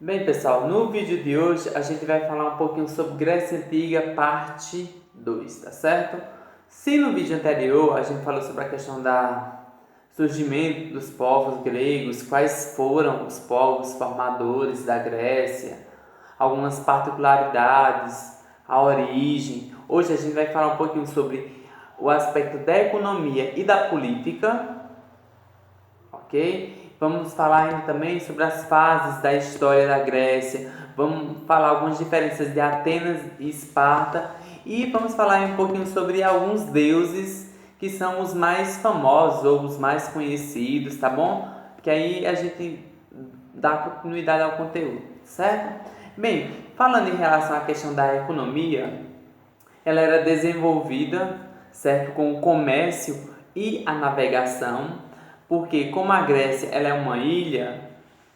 Bem, pessoal, no vídeo de hoje a gente vai falar um pouquinho sobre Grécia Antiga, parte 2, tá certo? Se no vídeo anterior a gente falou sobre a questão do surgimento dos povos gregos, quais foram os povos formadores da Grécia, algumas particularidades, a origem. Hoje a gente vai falar um pouquinho sobre o aspecto da economia e da política, ok? Vamos falar ainda também sobre as fases da história da Grécia. Vamos falar algumas diferenças de Atenas e Esparta. E vamos falar um pouquinho sobre alguns deuses que são os mais famosos ou os mais conhecidos, tá bom? Que aí a gente dá continuidade ao conteúdo, certo? Bem, falando em relação à questão da economia, ela era desenvolvida, certo, com o comércio e a navegação, porque como a Grécia ela é uma ilha,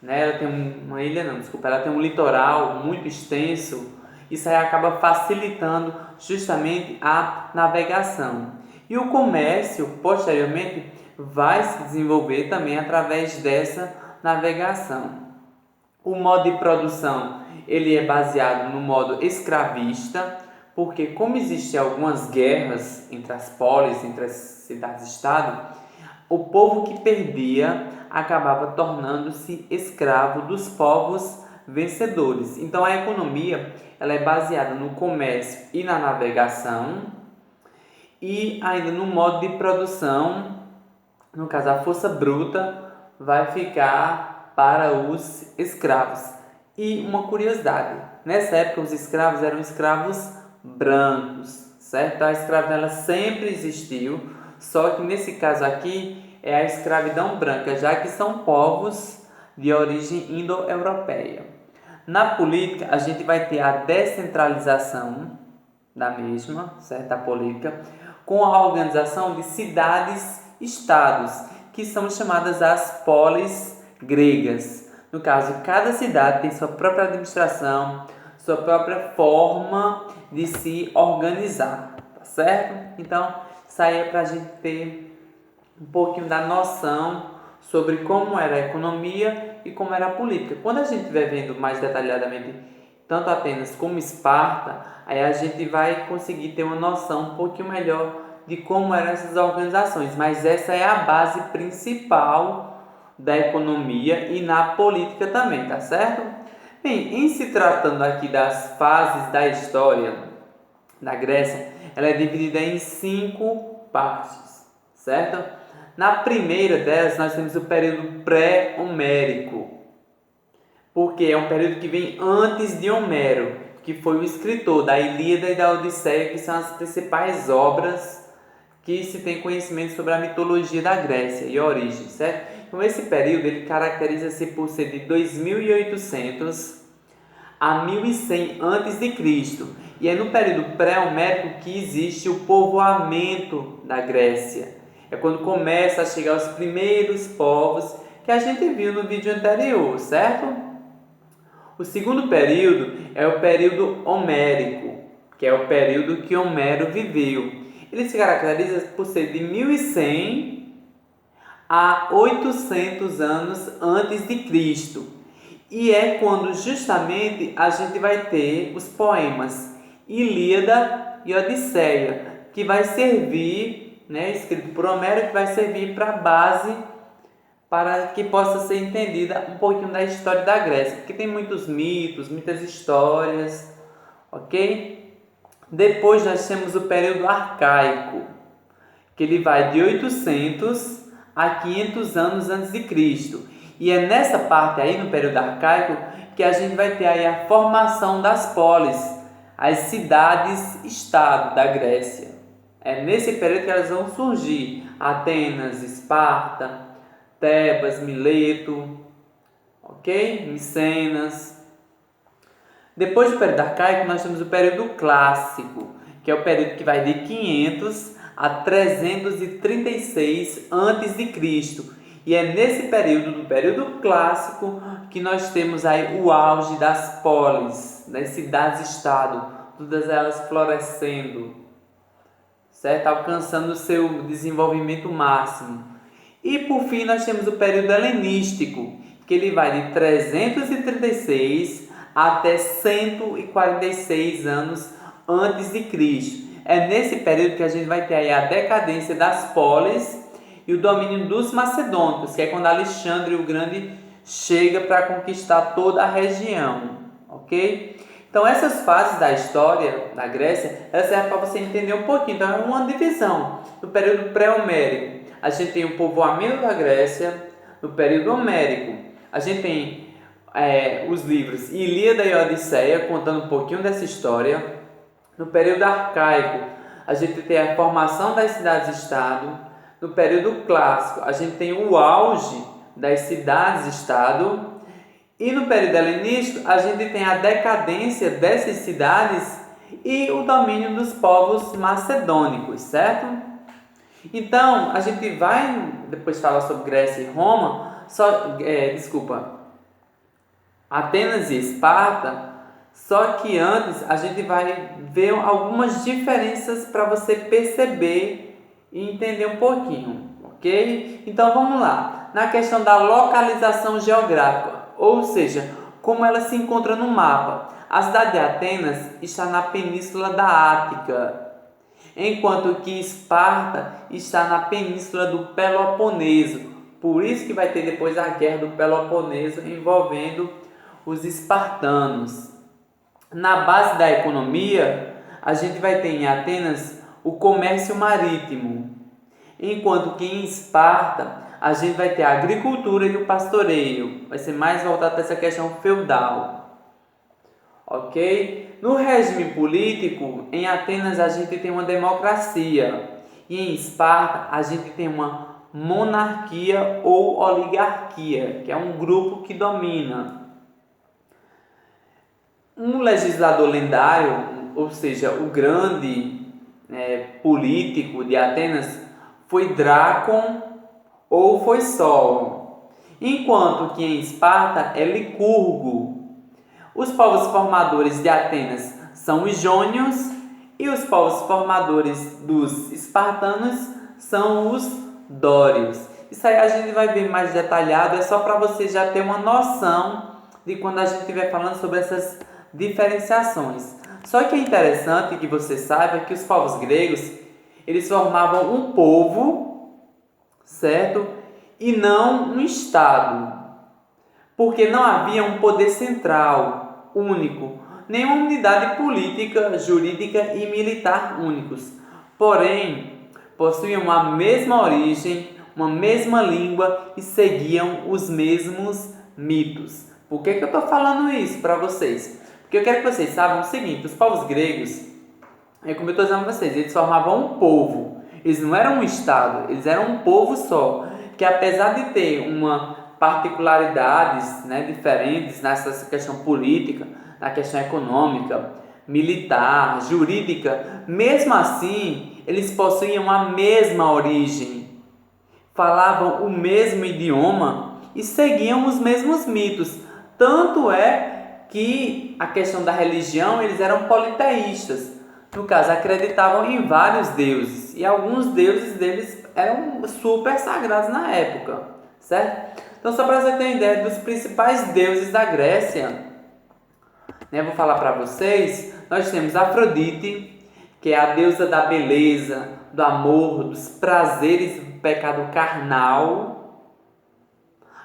né, ela tem uma ilha não, desculpa, ela tem um litoral muito extenso, isso aí acaba facilitando justamente a navegação. E o comércio, posteriormente, vai se desenvolver também através dessa navegação. O modo de produção ele é baseado no modo escravista, porque como existem algumas guerras entre as polis, entre as cidades-estado, o povo que perdia acabava tornando-se escravo dos povos vencedores. Então a economia ela é baseada no comércio e na navegação e ainda no modo de produção, no caso a força bruta vai ficar para os escravos. E uma curiosidade, nessa época os escravos eram escravos brancos, certo? A escravidão ela sempre existiu, só que nesse caso aqui é a escravidão branca, já que são povos de origem indo-europeia. Na política, a gente vai ter a descentralização da mesma, certo? A política, com a organização de cidades-estados, que são chamadas as polis gregas. No caso, cada cidade tem sua própria administração, sua própria forma de se organizar, tá certo? Então, isso aí é para a gente ter um pouquinho da noção sobre como era a economia e como era a política. Quando a gente estiver vendo mais detalhadamente tanto Atenas como Esparta, aí a gente vai conseguir ter uma noção um pouquinho melhor de como eram essas organizações. Mas essa é a base principal da economia e na política também, tá certo? Bem, em se tratando aqui das fases da história da Grécia, ela é dividida em 5 partes, certo? Na primeira delas, nós temos o período pré-homérico, porque é um período que vem antes de Homero, que foi o escritor da Ilíada e da Odisseia, que são as principais obras que se tem conhecimento sobre a mitologia da Grécia e a origem, certo? Então esse período ele caracteriza-se por ser de 2800 a 1100 a.C. E é no período pré-homérico que existe o povoamento da Grécia. É quando começa a chegar os primeiros povos que a gente viu no vídeo anterior, certo? O segundo período é o período homérico, que é o período que Homero viveu. Ele se caracteriza por ser de 1100 a 800 anos antes de Cristo. E é quando justamente a gente vai ter os poemas Ilíada e Odisseia, que vai servir, né, escrito por Homero, que vai servir para base para que possa ser entendida um pouquinho da história da Grécia, porque tem muitos mitos, muitas histórias, ok? Depois nós temos o período arcaico, que ele vai de 800 a 500 anos antes de Cristo. E é nessa parte aí, no período arcaico, que a gente vai ter aí a formação das polis, as cidades-estado da Grécia. É nesse período que elas vão surgir: Atenas, Esparta, Tebas, Mileto, ok? Micenas. Depois do período arcaico, nós temos o período clássico, que é o período que vai de 500 a 336 a.C. E é nesse período, do período clássico, que nós temos aí o auge das polis, das cidades-estado, todas elas florescendo, certo? Alcançando o seu desenvolvimento máximo. E por fim nós temos o período helenístico, que ele vai de 336 até 146 anos antes de Cristo. É nesse período que a gente vai ter aí a decadência das polis e o domínio dos macedônicos, que é quando Alexandre o Grande chega para conquistar toda a região, ok? Então essas fases da história da Grécia, elas servem para você entender um pouquinho. Então é uma divisão. No período pré-homérico, a gente tem o povoamento da Grécia. No período homérico, a gente tem os livros Ilíada e Odisseia, contando um pouquinho dessa história. No período arcaico, a gente tem a formação das cidades-estado. No período clássico, a gente tem o auge das cidades-estado. E no período helenístico, a gente tem a decadência dessas cidades e o domínio dos povos macedônicos, certo? Então, a gente vai depois falar sobre Grécia e Roma, Atenas e Esparta, só que antes a gente vai ver algumas diferenças para você perceber e entender um pouquinho, ok? Então vamos lá, na questão da localização geográfica, ou seja, como ela se encontra no mapa. A cidade de Atenas está na península da Ática, enquanto que Esparta está na península do Peloponeso. Por isso que vai ter depois a guerra do Peloponeso envolvendo os espartanos. Na base da economia, a gente vai ter em Atenas o comércio marítimo, enquanto que em Esparta a gente vai ter a agricultura e o pastoreio. Vai ser mais voltado para essa questão feudal. Ok? No regime político, em Atenas a gente tem uma democracia e em Esparta a gente tem uma monarquia ou oligarquia, que é um grupo que domina. Um legislador lendário, ou seja, o grande político de Atenas, foi Drácon ou foi Solon, enquanto que em Esparta é Licurgo. Os povos formadores de Atenas são os jônios e os povos formadores dos espartanos são os dórios. Isso aí a gente vai ver mais detalhado, é só para você já ter uma noção de quando a gente estiver falando sobre essas diferenciações. Só que é interessante que você saiba que os povos gregos, eles formavam um povo, certo? E não um estado, porque não havia um poder central único, nenhuma unidade política, jurídica e militar únicos. Porém, possuíam a mesma origem, uma mesma língua e seguiam os mesmos mitos. Por que eu estou falando isso para vocês? Porque eu quero que vocês saibam o seguinte: os povos gregos, como eu estou dizendo para vocês, eles formavam um povo. Eles não eram um estado, eles eram um povo só, que apesar de ter uma particularidades diferentes nessa questão política, na questão econômica, militar, jurídica, mesmo assim, eles possuíam a mesma origem, falavam o mesmo idioma e seguiam os mesmos mitos. Tanto é que a questão da religião, eles eram politeístas. No caso, acreditavam em vários deuses e alguns deuses deles eram super sagrados na época, certo? Então, só para você ter uma ideia dos principais deuses da Grécia, vou falar para vocês. Nós temos Afrodite, que é a deusa da beleza, do amor, dos prazeres do pecado carnal.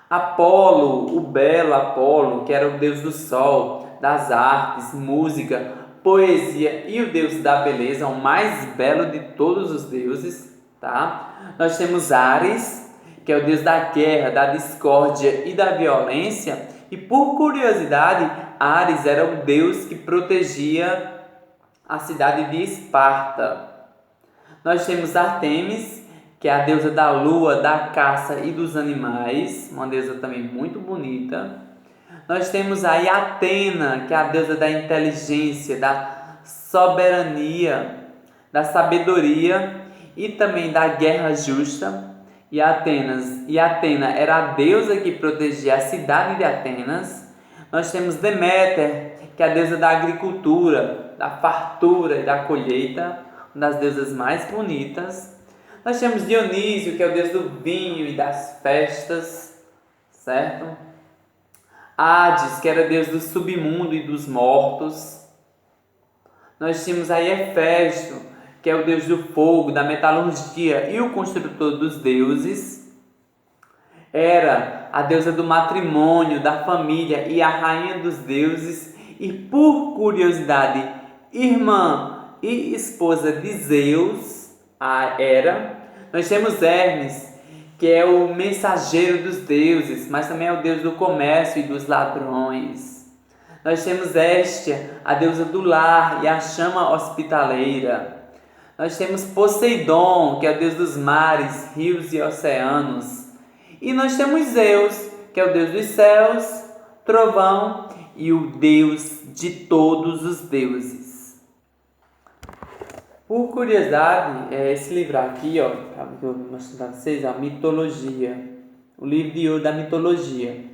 Apolo, o belo Apolo, que era o deus do sol, das artes, música, poesia e o deus da beleza, o mais belo de todos os deuses, tá? Nós temos Ares, que é o deus da guerra, da discórdia e da violência. E por curiosidade, Ares era o deus que protegia a cidade de Esparta. Nós temos Ártemis, que é a deusa da lua, da caça e dos animais, uma deusa também muito bonita. Nós temos aí Atena, que é a deusa da inteligência, da soberania, da sabedoria e também da guerra justa. E Atena era a deusa que protegia a cidade de Atenas. Nós temos Deméter, que é a deusa da agricultura, da fartura e da colheita, uma das deusas mais bonitas. Nós temos Dionísio, que é o deus do vinho e das festas, certo? Hades, que era deus do submundo e dos mortos. Nós tínhamos aí Hefesto, que é o deus do fogo, da metalurgia e o construtor dos deuses. Hera, a deusa do matrimônio, da família e a rainha dos deuses. E por curiosidade, irmã e esposa de Zeus, a Hera. Nós temos Hermes, que é o mensageiro dos deuses, mas também é o deus do comércio e dos ladrões. Nós temos Hestia, a deusa do lar e a chama hospitaleira. Nós temos Poseidon, que é o deus dos mares, rios e oceanos. E nós temos Zeus, que é o deus dos céus, trovão e o deus de todos os deuses. Por curiosidade, esse livro aqui, ó, que eu vou mostrar para vocês, é a Mitologia, o livro de ouro da mitologia,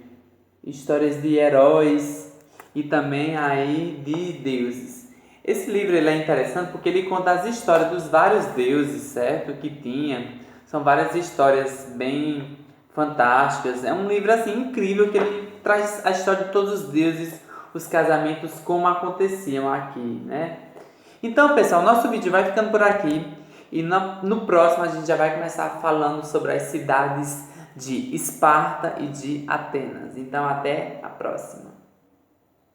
histórias de heróis e também aí de deuses. Esse livro ele é interessante porque ele conta as histórias dos vários deuses, certo? Que tinha. São várias histórias bem fantásticas. É um livro assim incrível que ele traz a história de todos os deuses, os casamentos como aconteciam aqui, né? Então, pessoal, nosso vídeo vai ficando por aqui e no próximo a gente já vai começar falando sobre as cidades de Esparta e de Atenas. Então, até a próxima.